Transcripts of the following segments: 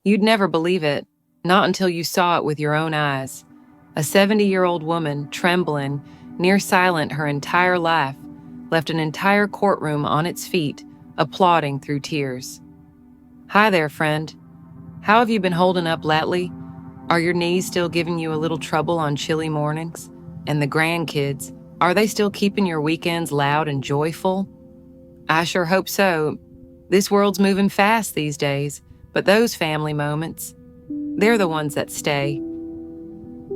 You'd never believe it, not until you saw it with your own eyes. A 70-year-old woman, trembling, near silent her entire life, left an entire courtroom on its feet, applauding through tears. Hi there, friend. How have you been holding up lately? Are your knees still giving you a little trouble on chilly mornings? And the grandkids, are they still keeping your weekends loud and joyful? I sure hope so. This world's moving fast these days, but those family moments, they're the ones that stay.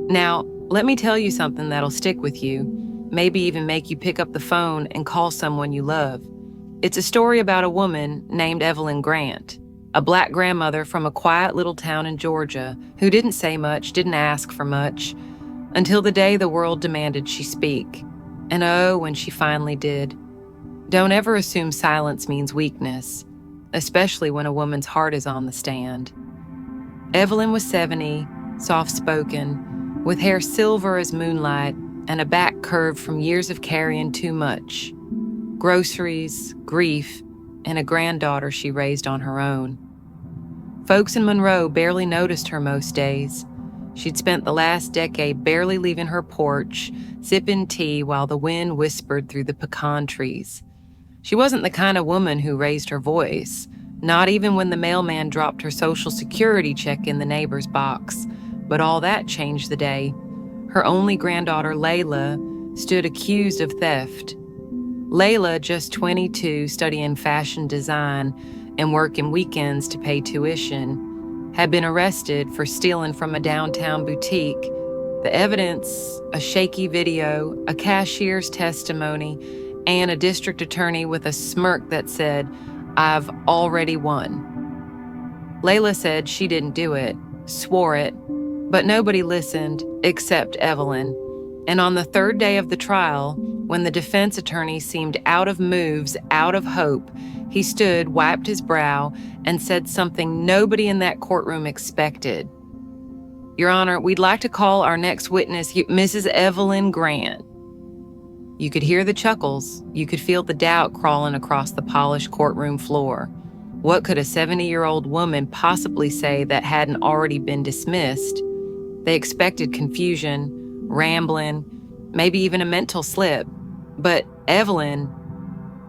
Now, let me tell you something that'll stick with you, maybe even make you pick up the phone and call someone you love. It's a story about a woman named Evelyn Grant, a Black grandmother from a quiet little town in Georgia who didn't say much, didn't ask for much, until the day the world demanded she speak. And oh, when she finally did. Don't ever assume silence means weakness, especially when a woman's heart is on the stand. Evelyn was 70, soft-spoken, with hair silver as moonlight and a back curved from years of carrying too much. Groceries, grief, and a granddaughter she raised on her own. Folks in Monroe barely noticed her most days. She'd spent the last decade barely leaving her porch, sipping tea while the wind whispered through the pecan trees. She wasn't the kind of woman who raised her voice, not even when the mailman dropped her Social Security check in the neighbor's box. But all that changed the day. Her only granddaughter, Layla, stood accused of theft. Layla, just 22, studying fashion design and working weekends to pay tuition, had been arrested for stealing from a downtown boutique. The evidence, a shaky video, a cashier's testimony, and a district attorney with a smirk that said, "I've already won." Layla said she didn't do it, swore it, but nobody listened except Evelyn. And on the third day of the trial, when the defense attorney seemed out of moves, out of hope, he stood, wiped his brow, and said something nobody in that courtroom expected. "Your Honor, we'd like to call our next witness, Mrs. Evelyn Grant." You could hear the chuckles. You could feel the doubt crawling across the polished courtroom floor. What could a 70-year-old woman possibly say that hadn't already been dismissed? They expected confusion, rambling, maybe even a mental slip. But Evelyn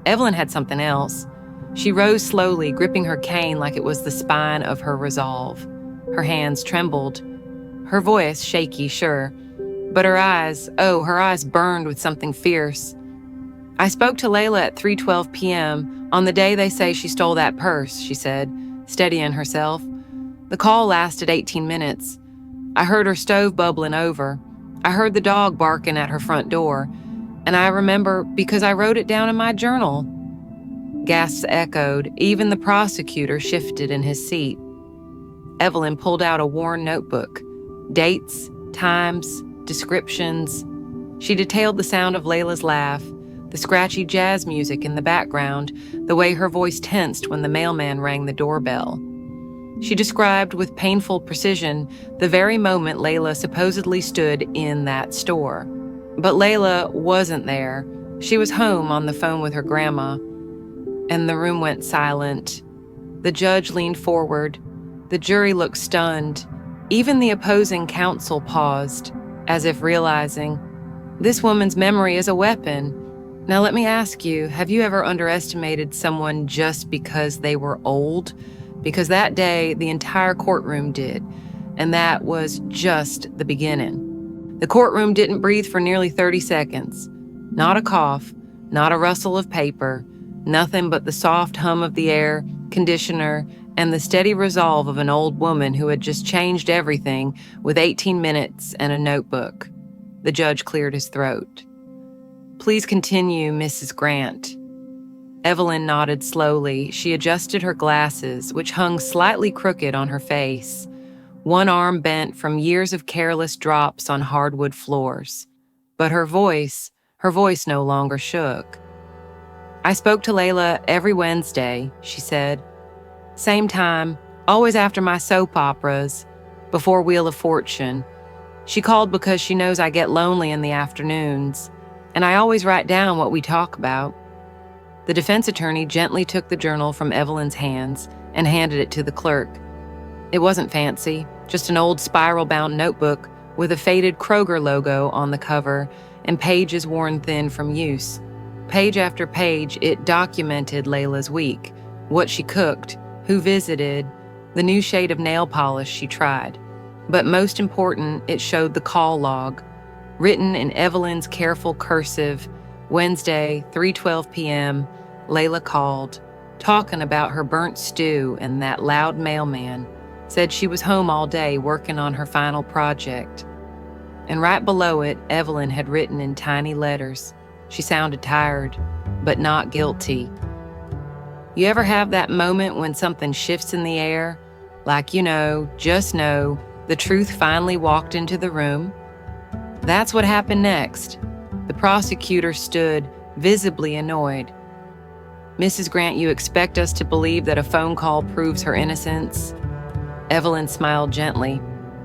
had something else. She rose slowly, gripping her cane like it was the spine of her resolve. Her hands trembled. Her voice shaky, sure. But her eyes burned with something fierce. "I spoke to Layla at 3:12 p.m. on the day they say she stole that purse," she said, steadying herself. "The call lasted 18 minutes. I heard her stove bubbling over. I heard the dog barking at her front door. And I remember because I wrote it down in my journal." Gasps echoed. Even the prosecutor shifted in his seat. Evelyn pulled out a worn notebook. Dates, times, descriptions. She detailed the sound of Layla's laugh, the scratchy jazz music in the background, the way her voice tensed when the mailman rang the doorbell. She described with painful precision the very moment Layla supposedly stood in that store. But Layla wasn't there. She was home on the phone with her grandma. And the room went silent. The judge leaned forward. The jury looked stunned. Even the opposing counsel paused, as if realizing, this woman's memory is a weapon. Now let me ask you, have you ever underestimated someone just because they were old? Because that day, the entire courtroom did, and that was just the beginning. The courtroom didn't breathe for nearly 30 seconds. Not a cough, not a rustle of paper, nothing but the soft hum of the air conditioner and the steady resolve of an old woman who had just changed everything with 18 minutes and a notebook. The judge cleared his throat. "Please continue, Mrs. Grant." Evelyn nodded slowly. She adjusted her glasses, which hung slightly crooked on her face. One arm bent from years of careless drops on hardwood floors. But her voice no longer shook. "I spoke to Layla every Wednesday," she said. "Same time, always after my soap operas, before Wheel of Fortune. She called because she knows I get lonely in the afternoons, and I always write down what we talk about." The defense attorney gently took the journal from Evelyn's hands and handed it to the clerk. It wasn't fancy, just an old spiral-bound notebook with a faded Kroger logo on the cover and pages worn thin from use. Page after page, it documented Layla's week, what she cooked, who visited, the new shade of nail polish she tried. But most important, it showed the call log, written in Evelyn's careful cursive. Wednesday, 3:12 p.m., Layla called, talking about her burnt stew and that loud mailman. Said she was home all day working on her final project. And right below it, Evelyn had written in tiny letters. She sounded tired, but not guilty. You ever have that moment when something shifts in the air? Like, just know, the truth finally walked into the room? That's what happened next. The prosecutor stood, visibly annoyed. Mrs. Grant, you expect us to believe that a phone call proves her innocence? Evelyn smiled gently.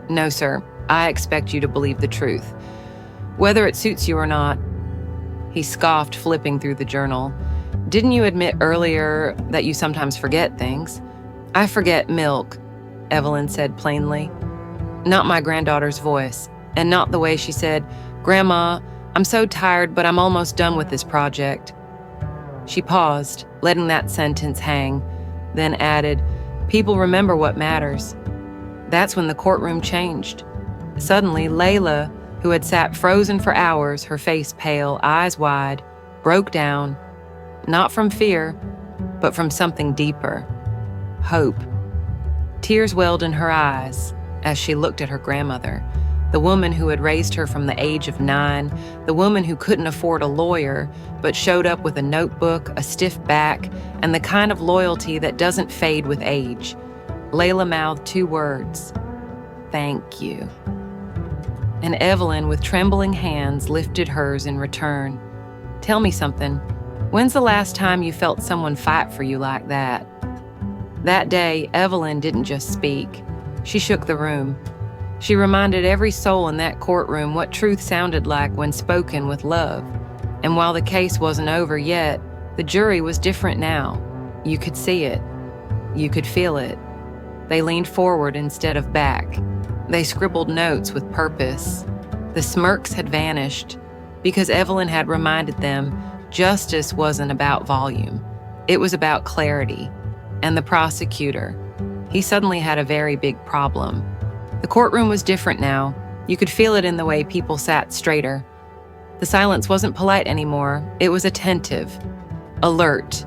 No, sir. I expect you to believe the truth, whether it suits you or not. He scoffed, flipping through the journal. Didn't you admit earlier that you sometimes forget things? I forget milk, Evelyn said plainly. Not my granddaughter's voice, and not the way she said, Grandma, I'm so tired, but I'm almost done with this project. She paused, letting that sentence hang, then added, People remember what matters. That's when the courtroom changed. Suddenly, Layla, who had sat frozen for hours, her face pale, eyes wide, broke down, not from fear, but from something deeper. Hope. Tears welled in her eyes as she looked at her grandmother, the woman who had raised her from the age of 9, the woman who couldn't afford a lawyer, but showed up with a notebook, a stiff back, and the kind of loyalty that doesn't fade with age. Layla mouthed 2 words, thank you. And Evelyn, with trembling hands, lifted hers in return. Tell me something. When's the last time you felt someone fight for you like that? That day, Evelyn didn't just speak. She shook the room. She reminded every soul in that courtroom what truth sounded like when spoken with love. And while the case wasn't over yet, the jury was different now. You could see it. You could feel it. They leaned forward instead of back. They scribbled notes with purpose. The smirks had vanished because Evelyn had reminded them justice wasn't about volume. It was about clarity. And the prosecutor, he suddenly had a very big problem. The courtroom was different now. You could feel it in the way people sat straighter. The silence wasn't polite anymore. It was attentive, alert.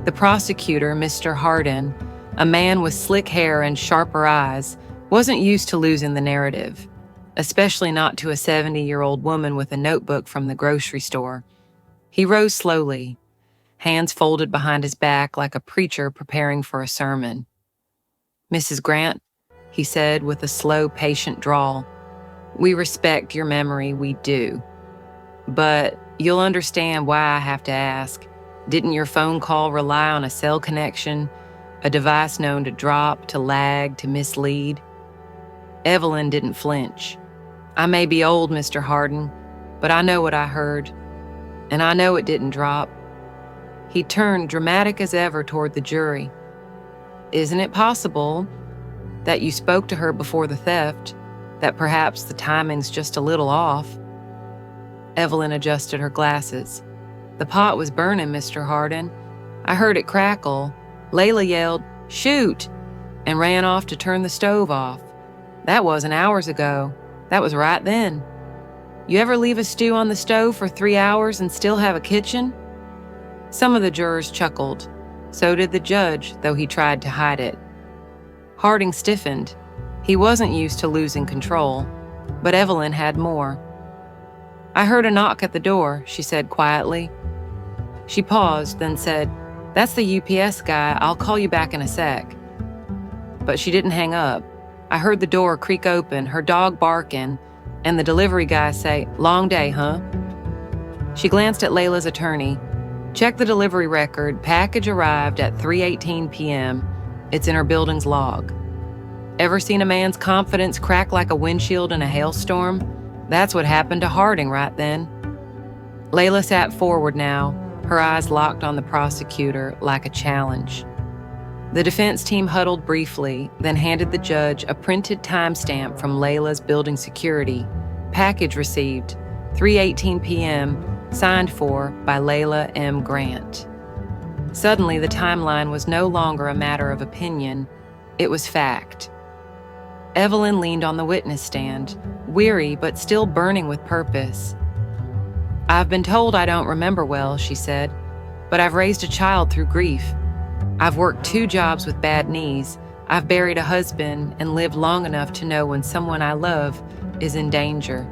The prosecutor, Mr. Hardin, a man with slick hair and sharper eyes, wasn't used to losing the narrative, especially not to a 70-year-old woman with a notebook from the grocery store. He rose slowly, hands folded behind his back like a preacher preparing for a sermon. Mrs. Grant, he said with a slow, patient drawl, we respect your memory, we do. But you'll understand why I have to ask. Didn't your phone call rely on a cell connection, a device known to drop, to lag, to mislead? Evelyn didn't flinch. I may be old, Mr. Hardin, but I know what I heard. And I know it didn't drop. He turned, dramatic as ever, toward the jury. Isn't it possible that you spoke to her before the theft, that perhaps the timing's just a little off? Evelyn adjusted her glasses. The pot was burning, Mr. Hardin. I heard it crackle. Layla yelled, shoot, and ran off to turn the stove off. That wasn't hours ago. That was right then. You ever leave a stew on the stove for 3 hours and still have a kitchen? Some of the jurors chuckled. So did the judge, though he tried to hide it. Harding stiffened. He wasn't used to losing control, but Evelyn had more. I heard a knock at the door, she said quietly. She paused, then said, that's the UPS guy. I'll call you back in a sec. But she didn't hang up. I heard the door creak open, her dog barking, and the delivery guy say, long day, huh? She glanced at Layla's attorney. Check the delivery record. Package arrived at 3:18 p.m. It's in her building's log. Ever seen a man's confidence crack like a windshield in a hailstorm? That's what happened to Harding right then. Layla sat forward now, her eyes locked on the prosecutor like a challenge. The defense team huddled briefly, then handed the judge a printed timestamp from Layla's building security. Package received, 3:18 p.m., signed for by Layla M. Grant. Suddenly, the timeline was no longer a matter of opinion. It was fact. Evelyn leaned on the witness stand, weary but still burning with purpose. "I've been told I don't remember well," she said, "but I've raised a child through grief. I've worked 2 jobs with bad knees. I've buried a husband and lived long enough to know when someone I love is in danger.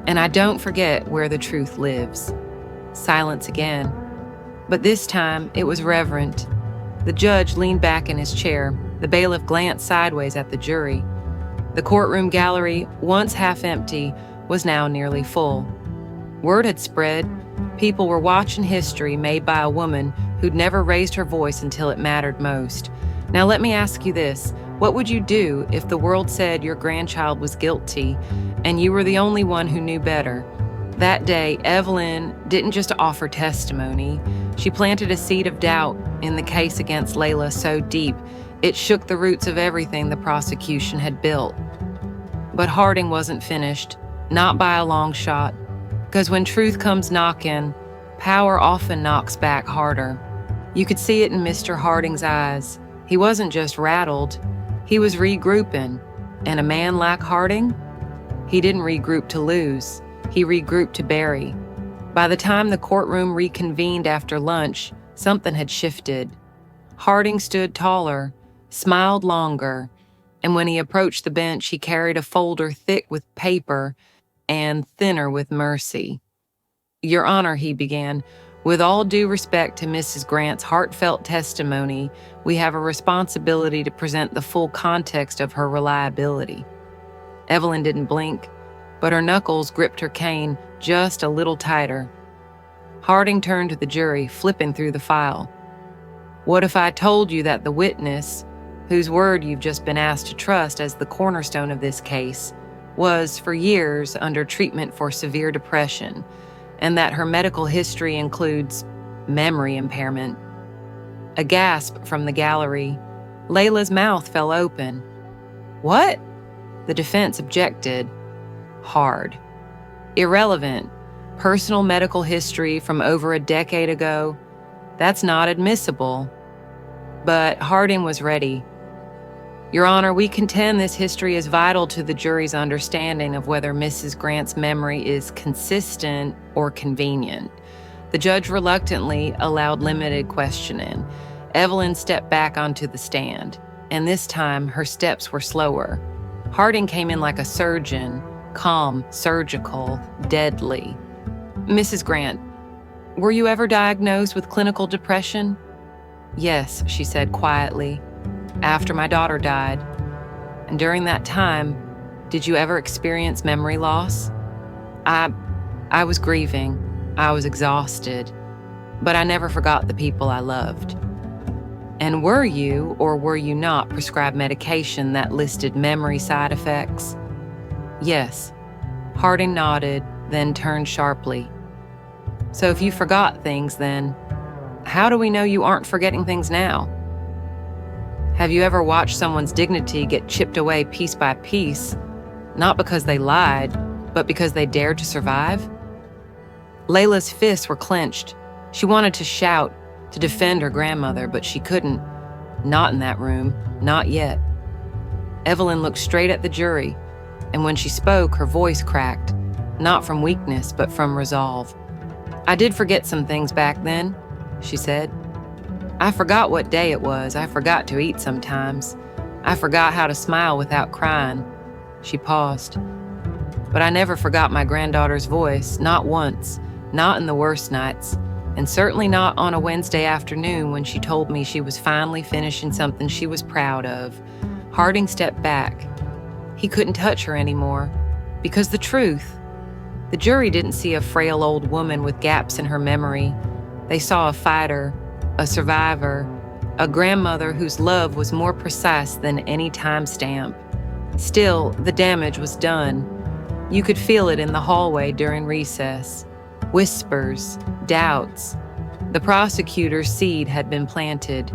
And I don't forget where the truth lives." Silence again. But this time, it was reverent. The judge leaned back in his chair. The bailiff glanced sideways at the jury. The courtroom gallery, once half empty, was now nearly full. Word had spread. People were watching history made by a woman who'd never raised her voice until it mattered most. Now let me ask you this. What would you do if the world said your grandchild was guilty and you were the only one who knew better? That day, Evelyn didn't just offer testimony. She planted a seed of doubt in the case against Layla so deep, it shook the roots of everything the prosecution had built. But Harding wasn't finished, not by a long shot. Because when truth comes knocking, power often knocks back harder. You could see it in Mr. Harding's eyes. He wasn't just rattled, he was regrouping. And a man like Harding? He didn't regroup to lose, he regrouped to bury. By the time the courtroom reconvened after lunch, something had shifted. Harding stood taller, smiled longer, and when he approached the bench, he carried a folder thick with paper and thinner with mercy. "Your Honor," he began, "with all due respect to Mrs. Grant's heartfelt testimony, we have a responsibility to present the full context of her reliability." Evelyn didn't blink, but her knuckles gripped her cane just a little tighter. Harding turned to the jury, flipping through the file. "What if I told you that the witness, whose word you've just been asked to trust as the cornerstone of this case, was for years under treatment for severe depression, and that her medical history includes memory impairment?" A gasp from the gallery. Layla's mouth fell open. "What?" The defense objected. Hard. "Irrelevant. Personal medical history from over a decade ago. That's not admissible." But Harding was ready. "Your Honor, we contend this history is vital to the jury's understanding of whether Mrs. Grant's memory is consistent or convenient." The judge reluctantly allowed limited questioning. Evelyn stepped back onto the stand, and this time her steps were slower. Harding came in like a surgeon, calm, surgical, deadly. "Mrs. Grant, were you ever diagnosed with clinical depression?" "Yes," she said quietly, "after my daughter died." "And during that time, did you ever experience memory loss?" I was grieving. I was exhausted. But I never forgot the people I loved." "And were you or were you not prescribed medication that listed memory side effects?" "Yes." Harding nodded, then turned sharply. "So if you forgot things then, how do we know you aren't forgetting things now? Have you ever watched someone's dignity get chipped away piece by piece, not because they lied, but because they dared to survive?" Layla's fists were clenched. She wanted to shout, to defend her grandmother, but she couldn't. Not in that room, not yet. Evelyn looked straight at the jury, and when she spoke, her voice cracked, not from weakness, but from resolve. "I did forget some things back then," she said. "I forgot what day it was. I forgot to eat sometimes. I forgot how to smile without crying." She paused. "But I never forgot my granddaughter's voice, not once, not in the worst nights, and certainly not on a Wednesday afternoon when she told me she was finally finishing something she was proud of." Harding stepped back. He couldn't touch her anymore, because the jury didn't see a frail old woman with gaps in her memory. They saw a fighter, a survivor, a grandmother whose love was more precise than any timestamp. Still, the damage was done. You could feel it in the hallway during recess. Whispers, doubts. The prosecutor's seed had been planted.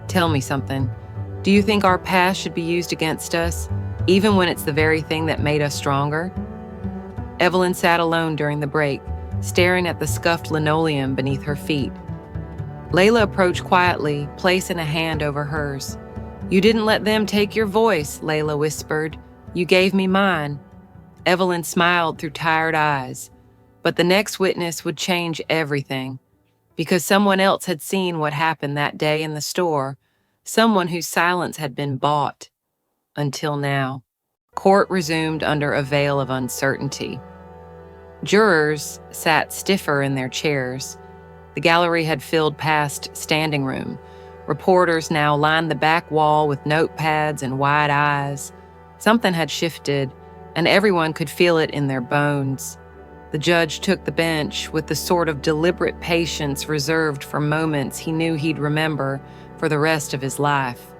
Tell me something. Do you think our past should be used against us, even when it's the very thing that made us stronger? Evelyn sat alone during the break, staring at the scuffed linoleum beneath her feet. Layla approached quietly, placing a hand over hers. "You didn't let them take your voice," Layla whispered. "You gave me mine." Evelyn smiled through tired eyes. But the next witness would change everything, because someone else had seen what happened that day in the store, someone whose silence had been bought. Until now. Court resumed under a veil of uncertainty. Jurors sat stiffer in their chairs. The gallery had filled past standing room. Reporters now lined the back wall with notepads and wide eyes. Something had shifted, and everyone could feel it in their bones. The judge took the bench with the sort of deliberate patience reserved for moments he knew he'd remember for the rest of his life.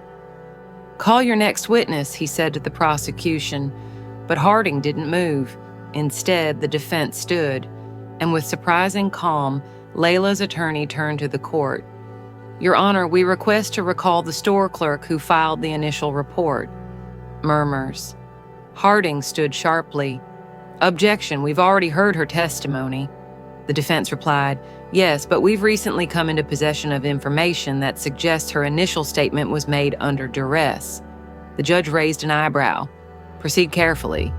"Call your next witness," he said to the prosecution, but Harding didn't move. Instead, the defense stood, and with surprising calm, Layla's attorney turned to the court. "Your Honor, we request to recall the store clerk who filed the initial report." Murmurs. Harding stood sharply. "Objection, we've already heard her testimony." The defense replied, "Yes, but we've recently come into possession of information that suggests her initial statement was made under duress." The judge raised an eyebrow. "Proceed carefully."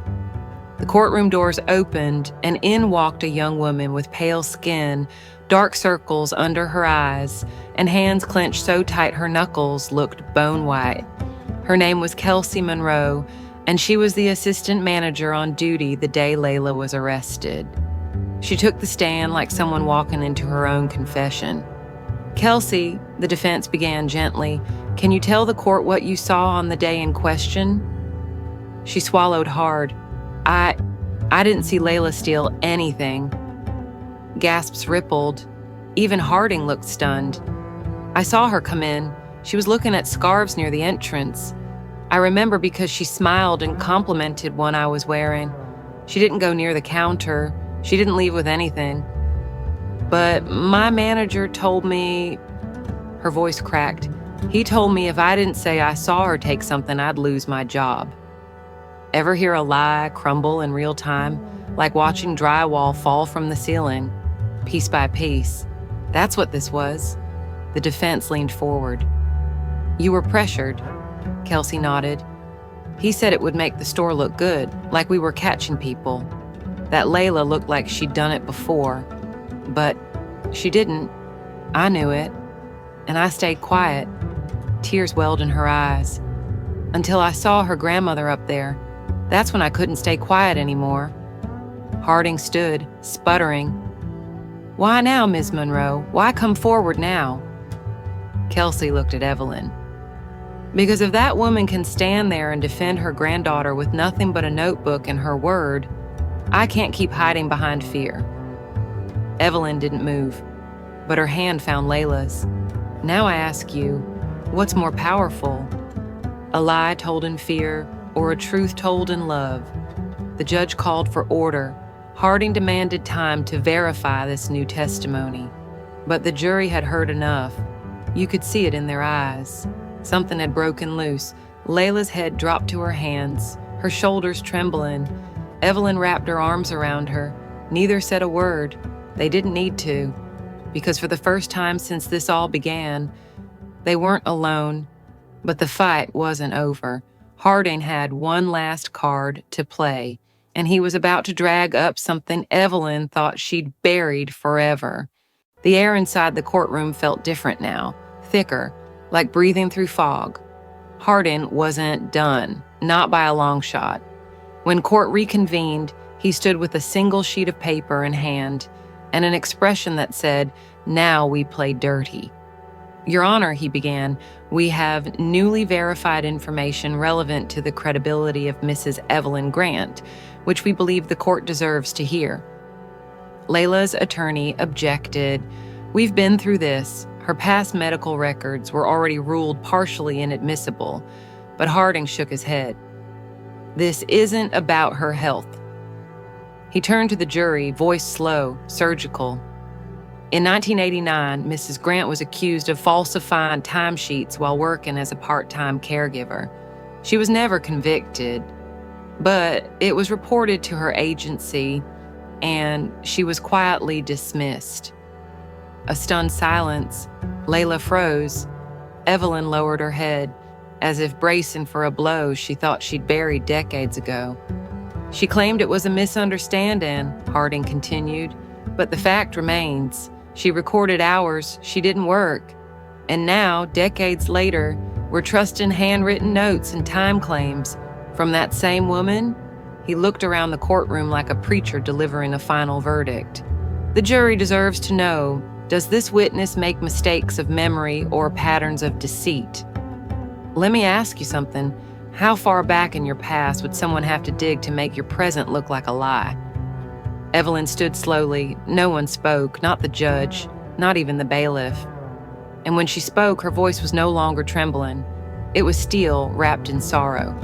The courtroom doors opened, and in walked a young woman with pale skin, dark circles under her eyes, and hands clenched so tight her knuckles looked bone white. Her name was Kelsey Monroe, and she was the assistant manager on duty the day Layla was arrested. She took the stand like someone walking into her own confession. "Kelsey," the defense began gently, "can you tell the court what you saw on the day in question?" She swallowed hard. I didn't see Layla steal anything." Gasps rippled. Even Harding looked stunned. "I saw her come in. She was looking at scarves near the entrance. I remember because she smiled and complimented one I was wearing. She didn't go near the counter. She didn't leave with anything. But my manager told me," her voice cracked, "he told me if I didn't say I saw her take something, I'd lose my job." Ever hear a lie crumble in real time, like watching drywall fall from the ceiling, piece by piece? That's what this was. The defense leaned forward. "You were pressured," Kelsey nodded. "He said it would make the store look good, like we were catching people. That Layla looked like she'd done it before. But she didn't. I knew it. And I stayed quiet." Tears welled in her eyes. "Until I saw her grandmother up there. That's when I couldn't stay quiet anymore." Harding stood, sputtering. "Why now, Ms. Monroe? Why come forward now?" Kelsey looked at Evelyn. "Because if that woman can stand there and defend her granddaughter with nothing but a notebook and her word, I can't keep hiding behind fear." Evelyn didn't move, but her hand found Layla's. "Now I ask you, what's more powerful? A lie told in fear or a truth told in love?" The judge called for order. Harding demanded time to verify this new testimony. But the jury had heard enough. You could see it in their eyes. Something had broken loose. Layla's head dropped to her hands, her shoulders trembling. Evelyn wrapped her arms around her. Neither said a word. They didn't need to, because for the first time since this all began, they weren't alone. But the fight wasn't over. Harding had one last card to play, and he was about to drag up something Evelyn thought she'd buried forever. The air inside the courtroom felt different now, thicker, like breathing through fog. Harding wasn't done, not by a long shot. When court reconvened, he stood with a single sheet of paper in hand and an expression that said, "Now we play dirty." "Your Honor," he began, "we have newly verified information relevant to the credibility of Mrs. Evelyn Grant, which we believe the court deserves to hear." Layla's attorney objected. "We've been through this. Her past medical records were already ruled partially inadmissible." But Harding shook his head. "This isn't about her health." He turned to the jury, voice slow, surgical. In 1989, Mrs. Grant was accused of falsifying timesheets while working as a part-time caregiver. She was never convicted, but it was reported to her agency, and she was quietly dismissed. A stunned silence. Layla froze. Evelyn lowered her head, as if bracing for a blow she thought she'd buried decades ago. She claimed it was a misunderstanding, Harding continued, but the fact remains. She recorded hours she didn't work. And now, decades later, we're trusting handwritten notes and time claims from that same woman. He looked around the courtroom like a preacher delivering a final verdict. The jury deserves to know, does this witness make mistakes of memory or patterns of deceit? Let me ask you something. How far back in your past would someone have to dig to make your present look like a lie? Evelyn stood slowly. No one spoke, not the judge, not even the bailiff. And when she spoke, her voice was no longer trembling. It was steel, wrapped in sorrow.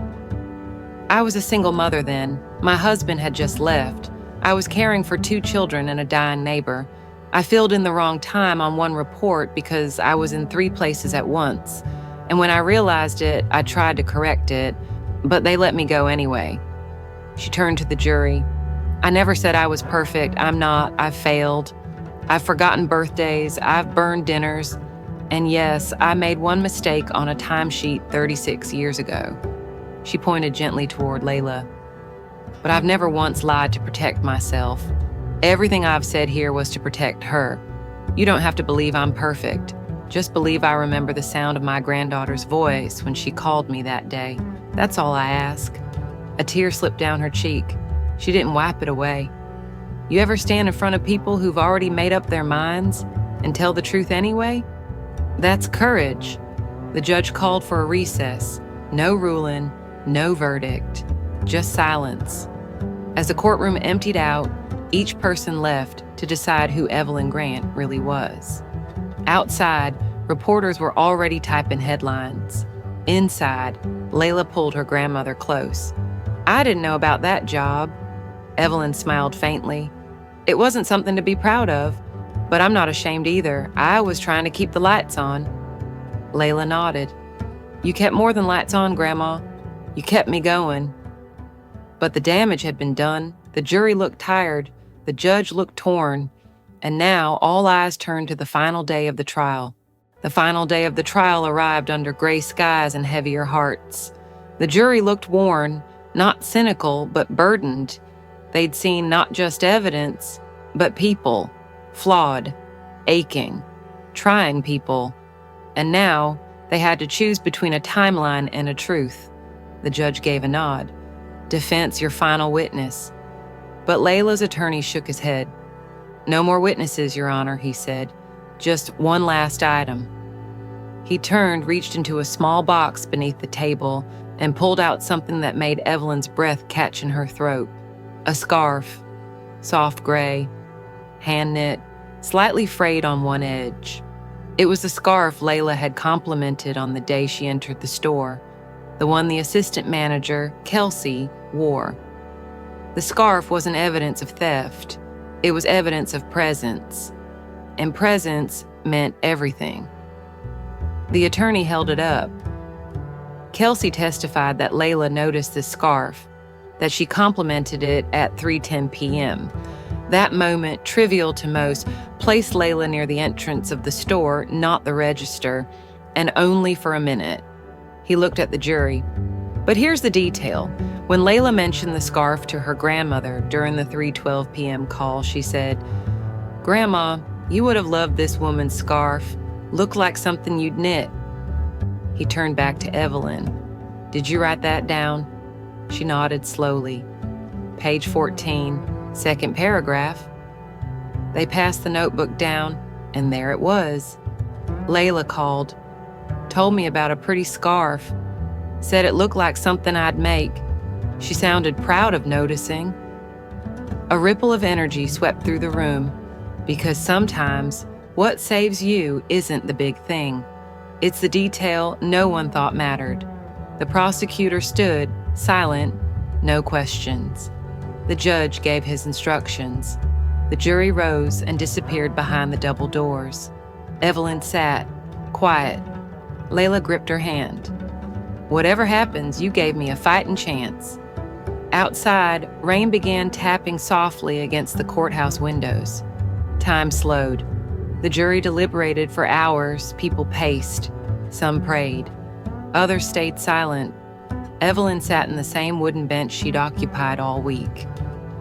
I was a single mother then. My husband had just left. I was caring for 2 children and a dying neighbor. I filled in the wrong time on one report because I was in 3 places at once. And when I realized it, I tried to correct it, but they let me go anyway. She turned to the jury. I never said I was perfect. I'm not. I've failed. I've forgotten birthdays. I've burned dinners. And yes, I made one mistake on a timesheet 36 years ago. She pointed gently toward Layla. But I've never once lied to protect myself. Everything I've said here was to protect her. You don't have to believe I'm perfect. Just believe I remember the sound of my granddaughter's voice when she called me that day. That's all I ask. A tear slipped down her cheek. She didn't wipe it away. You ever stand in front of people who've already made up their minds and tell the truth anyway? That's courage. The judge called for a recess. No ruling, no verdict, just silence. As the courtroom emptied out, each person left to decide who Evelyn Grant really was. Outside, reporters were already typing headlines. Inside, Layla pulled her grandmother close. I didn't know about that job. Evelyn smiled faintly. It wasn't something to be proud of, but I'm not ashamed either. I was trying to keep the lights on. Layla nodded. You kept more than lights on, Grandma. You kept me going. But the damage had been done. The jury looked tired. The judge looked torn. And now all eyes turned to the final day of the trial. The final day of the trial arrived under gray skies and heavier hearts. The jury looked worn, not cynical, but burdened. They'd seen not just evidence, but people, flawed, aching, trying people. And now they had to choose between a timeline and a truth. The judge gave a nod. Defense, your final witness. But Layla's attorney shook his head. No more witnesses, Your Honor, he said. Just one last item. He turned, reached into a small box beneath the table, and pulled out something that made Evelyn's breath catch in her throat. A scarf, soft gray, hand-knit, slightly frayed on one edge. It was the scarf Layla had complimented on the day she entered the store, the one the assistant manager, Kelsey, wore. The scarf wasn't evidence of theft. It was evidence of presence. And presence meant everything. The attorney held it up. Kelsey testified that Layla noticed the scarf, that she complimented it at 3:10 p.m. That moment, trivial to most, placed Layla near the entrance of the store, not the register, and only for a minute. He looked at the jury. But here's the detail. When Layla mentioned the scarf to her grandmother during the 3:12 p.m. call, she said, "Grandma, you would have loved this woman's scarf. Looked like something you'd knit." He turned back to Evelyn. "Did you write that down?" She nodded slowly. Page 14, second paragraph. They passed the notebook down, and there it was. Layla called. Told me about a pretty scarf. Said it looked like something I'd make. She sounded proud of noticing. A ripple of energy swept through the room, because sometimes what saves you isn't the big thing. It's the detail no one thought mattered. The prosecutor stood, silent, no questions. The judge gave his instructions. The jury rose and disappeared behind the double doors. Evelyn sat, quiet. Layla gripped her hand. "Whatever happens, you gave me a fighting chance." Outside, rain began tapping softly against the courthouse windows. Time slowed. The jury deliberated for hours. People paced. Some prayed. Others stayed silent. Evelyn sat in the same wooden bench she'd occupied all week.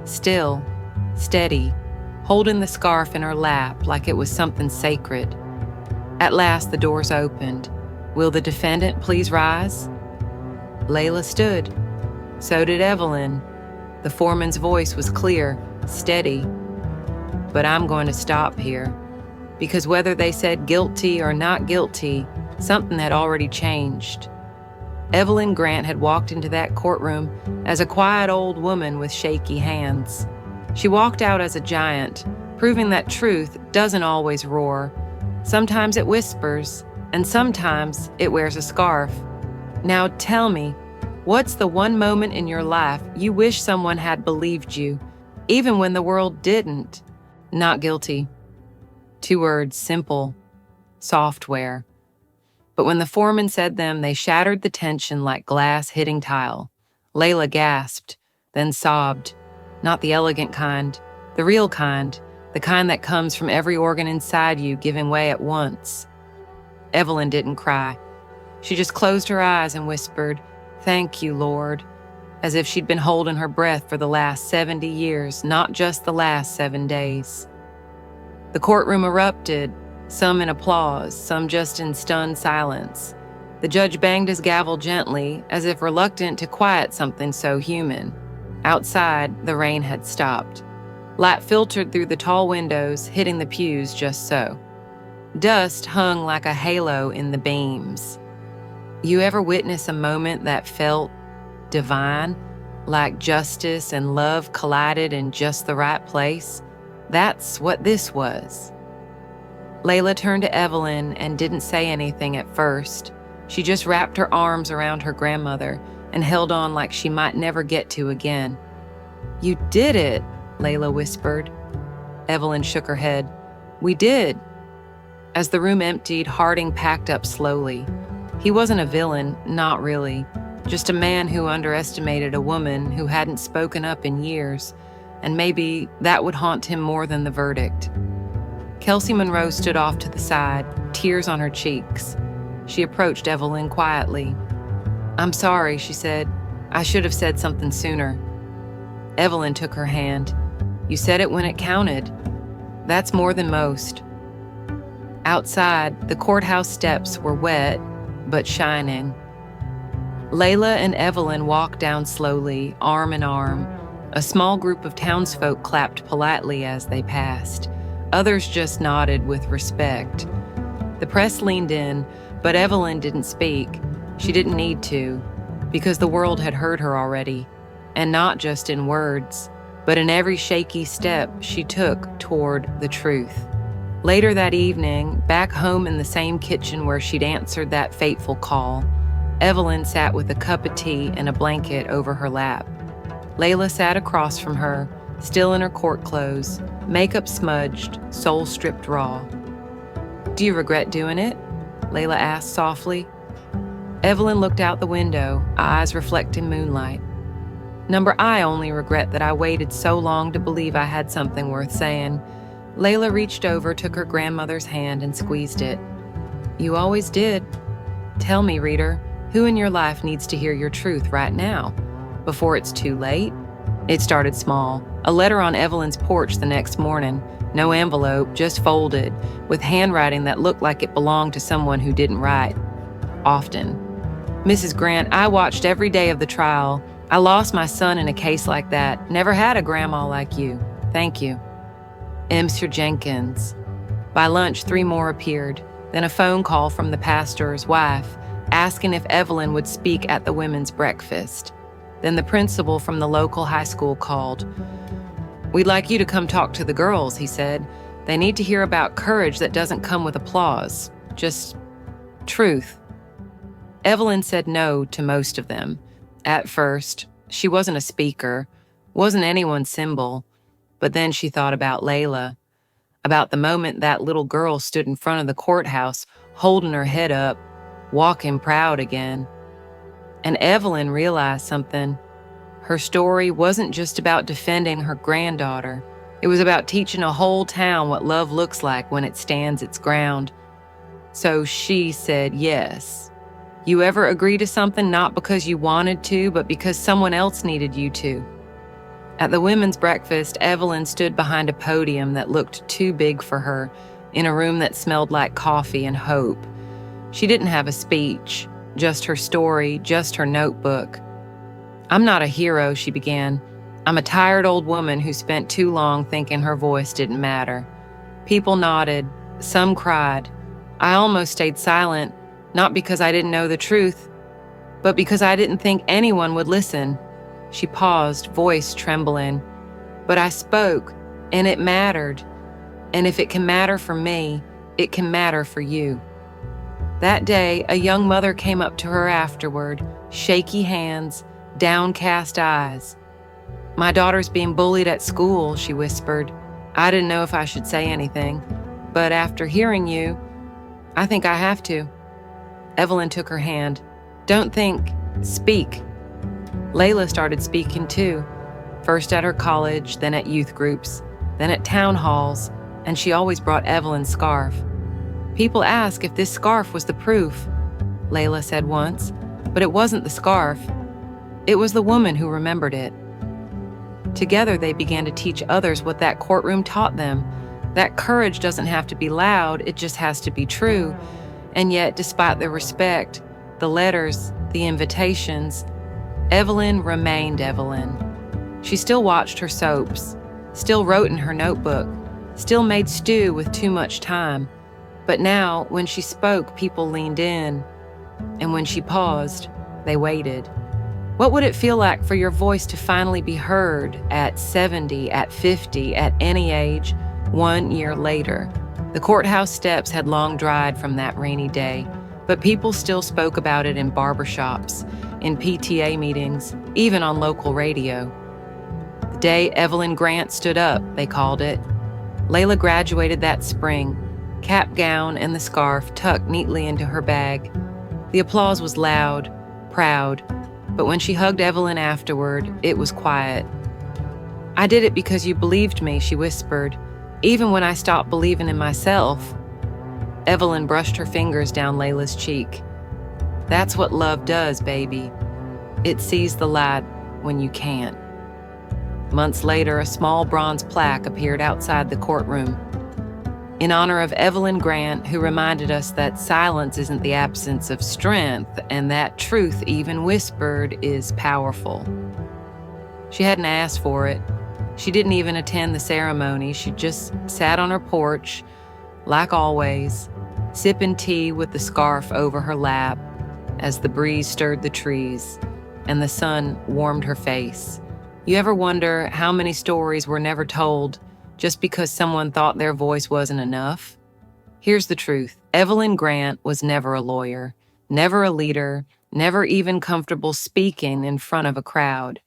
Still, steady, holding the scarf in her lap like it was something sacred. At last, the doors opened. "Will the defendant please rise?" Layla stood. So did Evelyn. The foreman's voice was clear, steady. "But I'm going to stop here, because whether they said guilty or not guilty, something had already changed." Evelyn Grant had walked into that courtroom as a quiet old woman with shaky hands. She walked out as a giant, proving that truth doesn't always roar. Sometimes it whispers, and sometimes it wears a scarf. Now tell me, what's the one moment in your life you wish someone had believed you, even when the world didn't? Not guilty. 2 words, simple. Software. But when the foreman said them, they shattered the tension like glass hitting tile. Layla gasped, then sobbed. Not the elegant kind, the real kind, the kind that comes from every organ inside you giving way at once. Evelyn didn't cry. She just closed her eyes and whispered, "Thank you, Lord," as if she'd been holding her breath for the last 70 years, not just the last 7 days. The courtroom erupted, some in applause, some just in stunned silence. The judge banged his gavel gently, as if reluctant to quiet something so human. Outside, the rain had stopped. Light filtered through the tall windows, hitting the pews just so. Dust hung like a halo in the beams. You ever witness a moment that felt divine, like justice and love collided in just the right place? That's what this was. Layla turned to Evelyn and didn't say anything at first. She just wrapped her arms around her grandmother and held on like she might never get to again. "You did it," Layla whispered. Evelyn shook her head. "We did." As the room emptied, Harding packed up slowly. He wasn't a villain, not really, just a man who underestimated a woman who hadn't spoken up in years, and maybe that would haunt him more than the verdict. Kelsey Monroe stood off to the side, tears on her cheeks. She approached Evelyn quietly. "I'm sorry," she said. "I should have said something sooner." Evelyn took her hand. "You said it when it counted. That's more than most." Outside, the courthouse steps were wet, but shining. Layla and Evelyn walked down slowly, arm in arm. A small group of townsfolk clapped politely as they passed. Others just nodded with respect. The press leaned in, but Evelyn didn't speak. She didn't need to, because the world had heard her already, and not just in words, but in every shaky step she took toward the truth. Later that evening, back home in the same kitchen where she'd answered that fateful call, Evelyn sat with a cup of tea and a blanket over her lap. Layla sat across from her, still in her court clothes, makeup smudged, soul stripped raw. "Do you regret doing it?" Layla asked softly. Evelyn looked out the window, eyes reflecting moonlight. I only regret that I waited so long to believe I had something worth saying." Layla reached over, took her grandmother's hand, and squeezed it. "You always did. Tell me, reader, who in your life needs to hear your truth right now, before it's too late?" It started small. A letter on Evelyn's porch the next morning. No envelope, just folded, with handwriting that looked like it belonged to someone who didn't write often. "Mrs. Grant, I watched every day of the trial. I lost my son in a case like that. Never had a grandma like you. Thank you. Mr. Jenkins." By lunch, 3 more appeared, then a phone call from the pastor's wife, asking if Evelyn would speak at the women's breakfast. Then the principal from the local high school called. "We'd like you to come talk to the girls," he said. "They need to hear about courage that doesn't come with applause, just truth." Evelyn said no to most of them. At first, she wasn't a speaker, wasn't anyone's symbol. But then she thought about Layla, about the moment that little girl stood in front of the courthouse, holding her head up, walking proud again. And Evelyn realized something. Her story wasn't just about defending her granddaughter. It was about teaching a whole town what love looks like when it stands its ground. So she said yes. You ever agree to something not because you wanted to, but because someone else needed you to? At the women's breakfast, Evelyn stood behind a podium that looked too big for her, in a room that smelled like coffee and hope. She didn't have a speech, just her story, just her notebook. I'm not a hero, she began. I'm a tired old woman who spent too long thinking her voice didn't matter. People nodded, some cried. I almost stayed silent, not because I didn't know the truth, but because I didn't think anyone would listen. She paused, voice trembling. But I spoke, and it mattered. And if it can matter for me, it can matter for you. That day, a young mother came up to her afterward, shaky hands, downcast eyes. My daughter's being bullied at school, she whispered. I didn't know if I should say anything, but after hearing you, I think I have to. Evelyn took her hand. Don't think, speak. Layla started speaking too, first at her college, then at youth groups, then at town halls, and she always brought Evelyn's scarf. People ask if this scarf was the proof, Layla said once, but it wasn't the scarf. It was the woman who remembered it. Together they began to teach others what that courtroom taught them, that courage doesn't have to be loud, it just has to be true. And yet, despite the respect, the letters, the invitations, Evelyn remained Evelyn. She still watched her soaps, still wrote in her notebook, still made stew with too much time. But now, when she spoke, people leaned in. And when she paused, they waited. What would it feel like for your voice to finally be heard at 70, at 50, at any age, 1 year later? The courthouse steps had long dried from that rainy day, but people still spoke about it in barbershops, in PTA meetings, even on local radio. The day Evelyn Grant stood up, they called it. Layla graduated that spring, cap gown and the scarf tucked neatly into her bag. The applause was loud, proud, but when she hugged Evelyn afterward, it was quiet. I did it because you believed me, she whispered, even when I stopped believing in myself. Evelyn brushed her fingers down Layla's cheek. That's what love does, baby. It sees the light when you can't. Months later, a small bronze plaque appeared outside the courtroom in honor of Evelyn Grant, who reminded us that silence isn't the absence of strength and that truth, even whispered, is powerful. She hadn't asked for it. She didn't even attend the ceremony. She just sat on her porch, like always, sipping tea with the scarf over her lap as the breeze stirred the trees and the sun warmed her face. You ever wonder how many stories were never told just because someone thought their voice wasn't enough? Here's the truth. Evelyn Grant was never a lawyer, never a leader, never even comfortable speaking in front of a crowd.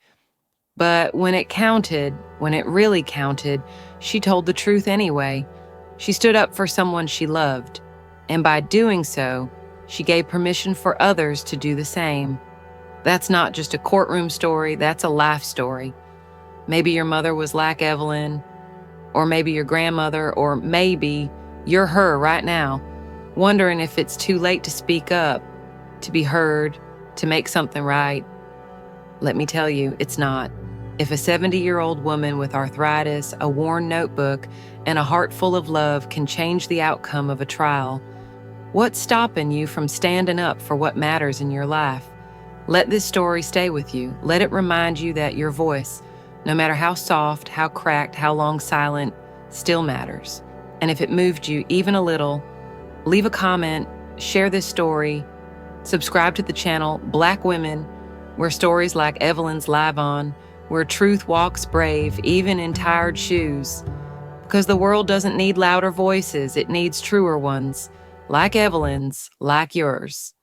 But when it counted, when it really counted, she told the truth anyway. She stood up for someone she loved, and by doing so, she gave permission for others to do the same. That's not just a courtroom story, that's a life story. Maybe your mother was like Evelyn, or maybe your grandmother, or maybe you're her right now, wondering if it's too late to speak up, to be heard, to make something right. Let me tell you, it's not. If a 70-year-old woman with arthritis, a worn notebook, and a heart full of love can change the outcome of a trial, what's stopping you from standing up for what matters in your life? Let this story stay with you. Let it remind you that your voice, no matter how soft, how cracked, how long silent, still matters. And if it moved you even a little, leave a comment, share this story, subscribe to the channel Black Women, where stories like Evelyn's live on, where truth walks brave, even in tired shoes. Because the world doesn't need louder voices, it needs truer ones, like Evelyn's, like yours.